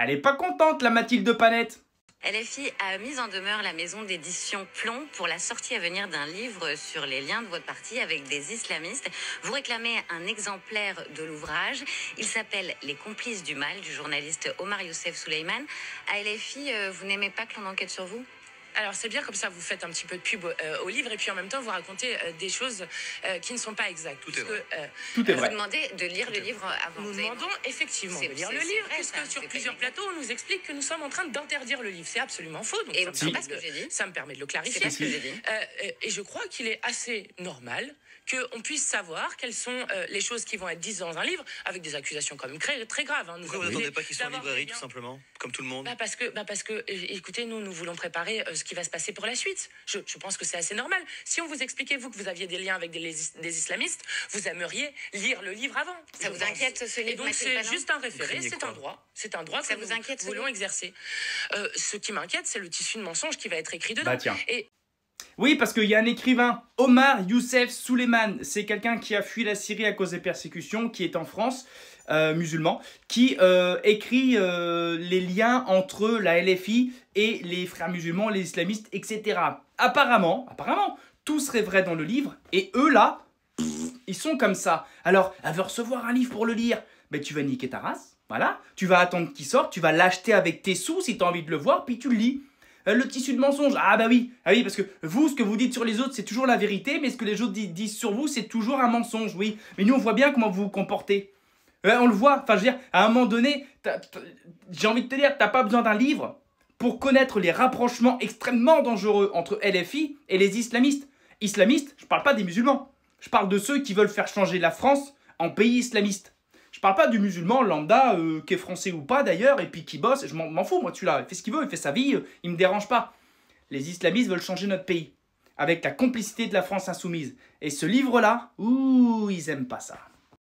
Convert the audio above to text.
Elle est pas contente, la Mathilde Panette. LFI a mis en demeure la maison d'édition Plomb pour la sortie à venir d'un livre sur les liens de votre parti avec des islamistes. Vous réclamez un exemplaire de l'ouvrage. Il s'appelle Les complices du mal du journaliste Omar Youssef Souleymane. À LFI, vous n'aimez pas que l'on enquête sur vous ? Alors c'est bien, comme ça vous faites un petit peu de pub au livre et puis en même temps vous racontez des choses qui ne sont pas exactes. Tout est vrai. Tout est vrai. Vous demandez de lire le livre avant. Nous demandons effectivement de lire le livre, puisque sur plusieurs plateaux on nous explique que nous sommes en train d'interdire le livre. C'est absolument faux. Donc Et ça, c'est pas ce que j'ai dit. Ça me permet de le clarifier. C'est pas ce que j'ai dit. Et je crois qu'il est assez normal qu'on puisse savoir quelles sont les choses qui vont être dites dans un livre, avec des accusations quand même très graves. Hein. Pourquoi vous n'attendez pas qu'ils soient en librairie, tout simplement, comme tout le monde? Parce que, écoutez, nous voulons préparer ce qui va se passer pour la suite. Je pense que c'est assez normal. Si on vous expliquait, vous, que vous aviez des liens avec des islamistes, vous aimeriez lire le livre avant. Ça vous inquiète, ce livre? Et donc, c'est juste un référé, c'est un droit. C'est un droit Ça que vous nous inquiète, voulons exercer. Ce qui m'inquiète, c'est le tissu de mensonges qui va être écrit dedans. Bah tiens. Et Oui, parce qu'il y a un écrivain, Omar Youssef Souleymane. C'est quelqu'un qui a fui la Syrie à cause des persécutions, qui est en France, musulman, qui écrit les liens entre la LFI et les frères musulmans, les islamistes, etc. Apparemment, tout serait vrai dans le livre, et eux là, ils sont comme ça. Alors, elle veut recevoir un livre pour le lire. Ben, tu vas niquer ta race, voilà. Tu vas attendre qu'il sorte, tu vas l'acheter avec tes sous si tu as envie de le voir, puis tu le lis. Le tissu de mensonge, ah oui, parce que vous, ce que vous dites sur les autres, c'est toujours la vérité, mais ce que les autres disent sur vous, c'est toujours un mensonge, oui. Mais nous, on voit bien comment vous vous comportez. On le voit, enfin, je veux dire, à un moment donné, j'ai envie de te dire, t'as pas besoin d'un livre pour connaître les rapprochements extrêmement dangereux entre LFI et les islamistes. Islamistes, je parle pas des musulmans. Je parle de ceux qui veulent faire changer la France en pays islamiste. Je parle pas du musulman lambda, qui est français ou pas d'ailleurs, et puis qui bosse, je m'en fous moi de celui-là, il fait ce qu'il veut, il fait sa vie, il me dérange pas. Les islamistes veulent changer notre pays, avec la complicité de la France insoumise. Et ce livre-là, ouh, ils aiment pas ça.